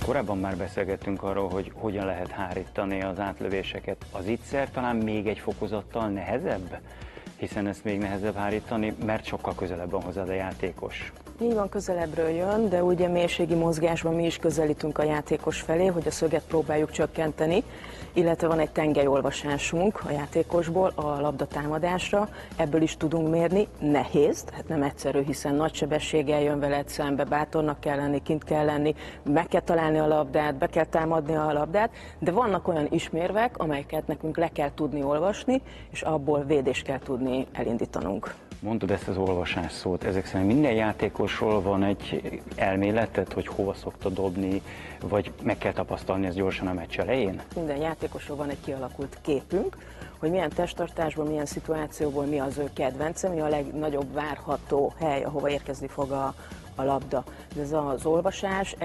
Korábban már beszélgettünk arról, hogy hogyan lehet hárítani az átlövéseket. Az ígyszer talán még egy fokozattal nehezebb, hiszen ezt még nehezebb hárítani, mert sokkal közelebb van hozzád a játékos. Így van, közelebbről jön, de ugye mélységi mozgásban mi is közelítünk a játékos felé, hogy a szöget próbáljuk csökkenteni, illetve van egy tengelyolvasásunk a játékosból a labda támadásra, ebből is tudunk mérni, nehéz, hát nem egyszerű, hiszen nagy sebességgel jön veled szembe, bátornak kell lenni, kint kell lenni, meg kell találni a labdát, be kell támadni a labdát, de vannak olyan ismérvek, amelyeket nekünk le kell tudni olvasni, és abból védést kell tudni elindítanunk. Mondod ezt az olvasás szót, ezek szerint minden játékosról van egy elméleted, hogy hova szokta dobni, vagy meg kell tapasztalni ezt gyorsan a meccs elején? Minden játékosról van egy kialakult képünk, hogy milyen testtartásból, milyen szituációból mi az ő kedvence, mi a legnagyobb várható hely, ahova érkezni fog a labda. De ez az olvasás,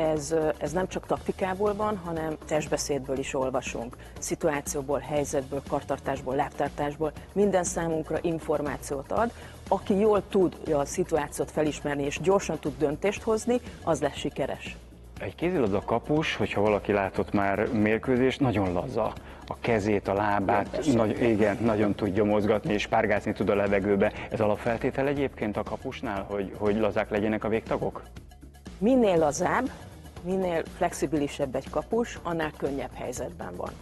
ez nem csak taktikából van, hanem testbeszédből is olvasunk. Szituációból, helyzetből, kartartásból, lábtartásból, minden számunkra információt ad. Aki jól tud a szituációt felismerni és gyorsan tud döntést hozni, az lesz sikeres. Egy kézilabda kapus, hogyha valaki látott már mérkőzést, nagyon laza. A kezét, a lábát, nagyon tudja mozgatni és párgászni tud a levegőbe. Ez alapfeltétel egyébként a kapusnál, hogy lazák legyenek a végtagok? Minél lazább, minél flexibilisebb egy kapus, annál könnyebb helyzetben van.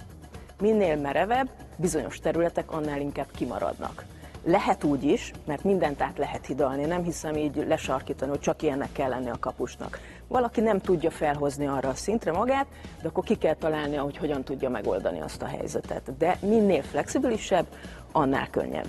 Minél merevebb, bizonyos területek annál inkább kimaradnak. Lehet úgy is, mert mindent át lehet hidalni, nem hiszem így lesarkítani, hogy csak ilyennek kell lenni a kapusnak. Valaki nem tudja felhozni arra a szintre magát, de akkor ki kell találnia, hogy hogyan tudja megoldani azt a helyzetet. De minél flexibilisebb, annál könnyebb.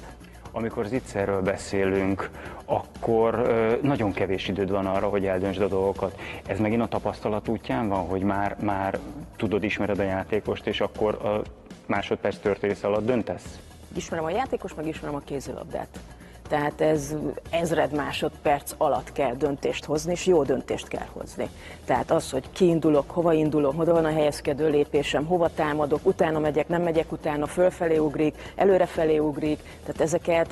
Amikor az ígyszerről beszélünk, akkor nagyon kevés időd van arra, hogy eldöntsd a dolgokat. Ez megint a tapasztalat útján van, hogy már tudod, ismered a játékost, és akkor a másodperc történése alatt döntesz? Ismerem a játékos, meg ismerem a kézilabdát. Tehát ez ezred másodperc alatt kell döntést hozni, és jó döntést kell hozni. Tehát az, hogy kiindulok, hova indulok, hova van a helyezkedő lépésem, hova támadok, utána megyek, nem megyek utána, fölfelé ugrik, előrefelé ugrik, tehát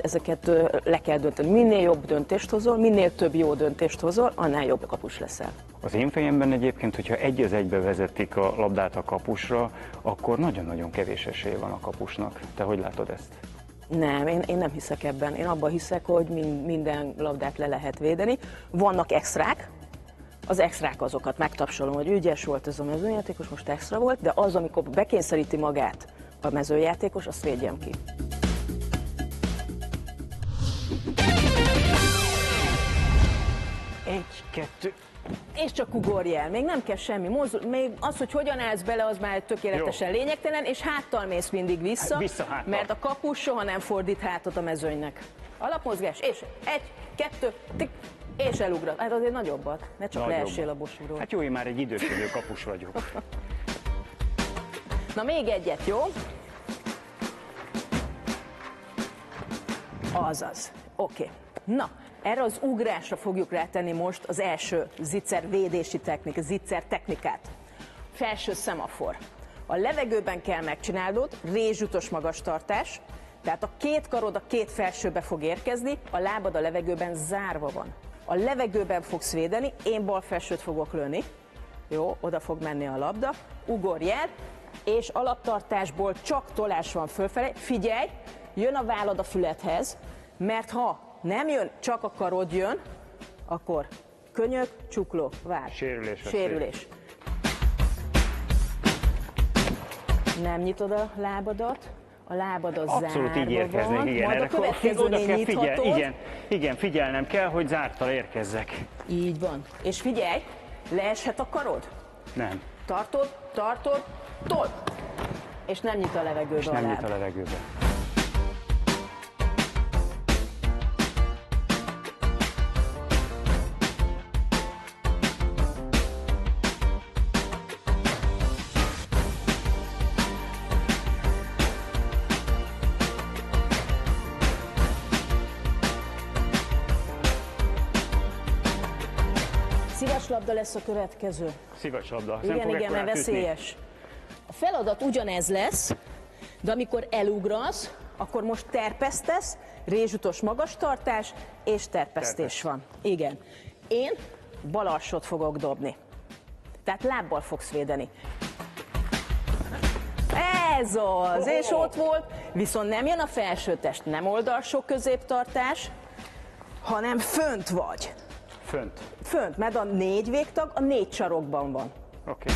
ezeket le kell dönteni. Minél jobb döntést hozol, minél több jó döntést hozol, annál jobb kapus leszel. Az én fejemben egyébként, hogyha 1-1 vezetik a labdát a kapusra, akkor nagyon-nagyon kevés esély van a kapusnak. Te hogy látod ezt? Nem, én nem hiszek ebben. Én abban hiszek, hogy minden labdát le lehet védeni. Vannak extrák, az extrák azokat megtapsolom, hogy ügyes volt ez a mezőjátékos, most extra volt, de az, amikor bekényszeríti magát a mezőjátékos, azt védjem ki. Egy, kettő. És csak ugorj el, még nem kell semmi, még az, hogy hogyan állsz bele, az már tökéletesen lényegtelen, és háttal mész mindig vissza, mert a kapus soha nem fordít hátat a mezőnynek. Alapmozgás, és 1, 2, tik, és elugrat. Hát azért nagyobbat, ne csak leessél a bosúról. Hát jó, én már egy idősödő kapus vagyok. Na még egyet, jó? Azaz, oké. Na. Erre az ugrásra fogjuk rátenni most az első zicser védési technikát, zicser technikát. Felső szemafor. A levegőben kell megcsinálnod, rézsutos magastartás, tehát a két karod a két felsőbe fog érkezni, a lábad a levegőben zárva van. A levegőben fogsz védeni, én bal felsőt fogok lőni, jó, oda fog menni a labda, ugorj el, és alaptartásból csak tolás van fölfelé, figyelj, jön a vállad a fülethez, mert ha nem jön, csak a karod jön, akkor könyök, csukló, vár. Sérülés. Nem nyitod a lábadat, a lábad az zárva abszolút így érkeznék, van, igen. majd a következőnél nyithatod. Igen, figyelnem kell, hogy zárttal érkezzek. Így van. És figyelj, leeshet a karod? Nem. Tartod, told! És nem nyit a levegőbe a láb. Nem nyit a levegőbe. Szivacslabda lesz a következő. Szivacslabda. Igen, mert veszélyes. A feladat ugyanez lesz, De amikor elugrasz, akkor most terpesztesz, rézsutos magastartás és terpesztés van. Igen. Én bal alsót fogok dobni. Tehát lábbal fogsz védeni. Ez az, és ott volt, viszont nem jön a felső test, nem oldalsó középtartás, hanem fönt vagy. Fönt. Fönt, mert a 4 végtag a 4 sarokban van. Oké.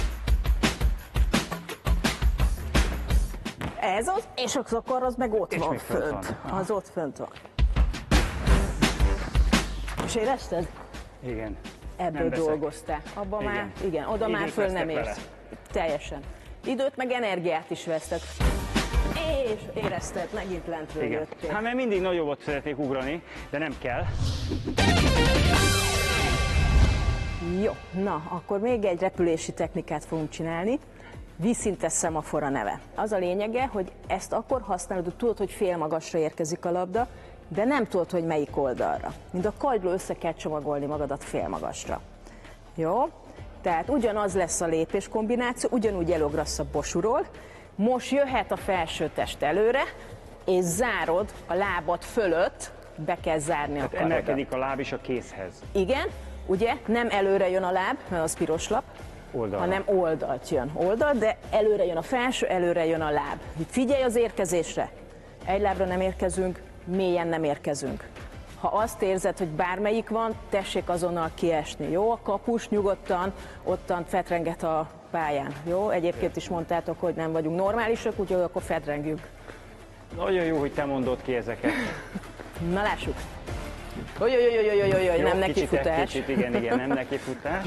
Ez az, és akkor az meg ott És van még fönt fönt. van. Az ott fönt van. És érezted? Igen. Ebből Nem veszek. dolgoztál. Abban Igen. már, igen, oda már Időt föl nem vesztek érsz. vele. Teljesen. Időt meg energiát is vesztek. És érezted, megint lentről Igen. jöttél. Hát mert mindig nagyobbat szeretnék ugrani, de nem kell. Jó, na, akkor még egy repülési technikát fogunk csinálni. Vízszintes szemafor a neve. Az a lényege, hogy ezt akkor használod, hogy tudod, hogy fél magasra érkezik a labda, de nem tudod, hogy melyik oldalra. Mint a kagyló, össze kell csomagolni magadat fél magasra. Jó? Tehát ugyanaz lesz a lépés kombináció, ugyanúgy elugrasz a bosuról. Most jöhet a felső test előre, és zárod a lábad fölött, be kell zárni a karodat. Emelkedik a láb is a kézhez. Igen, ugye nem előre jön a láb, mert az piros lap, Oldalra. hanem oldalt jön. Oldalt, de előre jön a felső, előre jön a láb. Figyelj az érkezésre. Egy lábra nem érkezünk, mélyen nem érkezünk. Ha azt érzed, hogy bármelyik van, tessék azonnal kiesni. Jó? A kapus nyugodtan ottan fetrenget a pályán. Jó? Egyébként is mondtátok, hogy nem vagyunk normálisak, úgyhogy akkor fetrengjünk. Nagyon jó, hogy te mondod ki ezeket. Na lássuk. Jó, nem nekifutás. Kicsit, igen, nem nekifutás.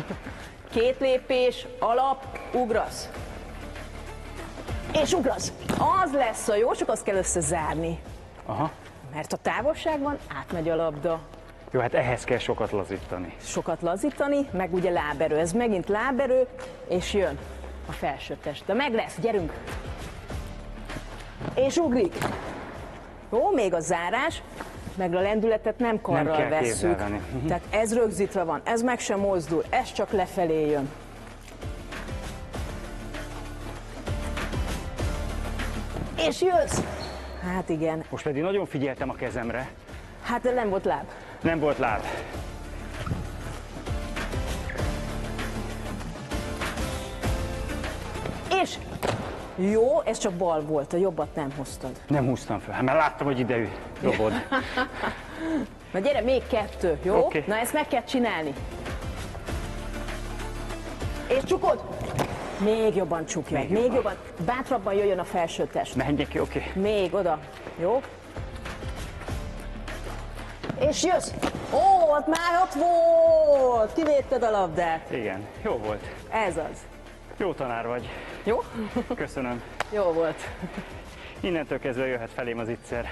2 lépés, alap, ugrasz. És ugrasz. Az lesz a jó, csak azt kell összezárni. Aha. Mert a távolságban átmegy a labda. Jó, hát ehhez kell sokat lazítani. Sokat lazítani, meg ugye láberő. Ez megint láberő, és jön a felső test. De meg lesz, gyerünk! És ugrik. Jó, még a zárás, meg a lendületet nem karral Nem kell kézzel vesszük. venni. Tehát ez rögzítve van, ez meg sem mozdul, ez csak lefelé jön. És jössz! Hát igen, Most pedig nagyon figyeltem a kezemre. hát nem volt láb. Nem volt láb. És jó, ez csak bal volt, a jobbat nem hoztad. Nem húztam fel, hát mert láttam, hogy ide dobod. Na gyere, még 2, jó? Oké. Na ezt meg kell csinálni. És csukod! Még jobban csukjad, Még még jobban. jobban. Bátrabban jöjjön a felső test. Menjek ki, oké. Még oda, jó? És jössz! Ó, ott már ott volt! Kivédted a labdát. Igen, jó volt. Ez az. Jó tanár vagy. Jó? Köszönöm. Jó volt. Innentől kezdve jöhet felém az Itzer.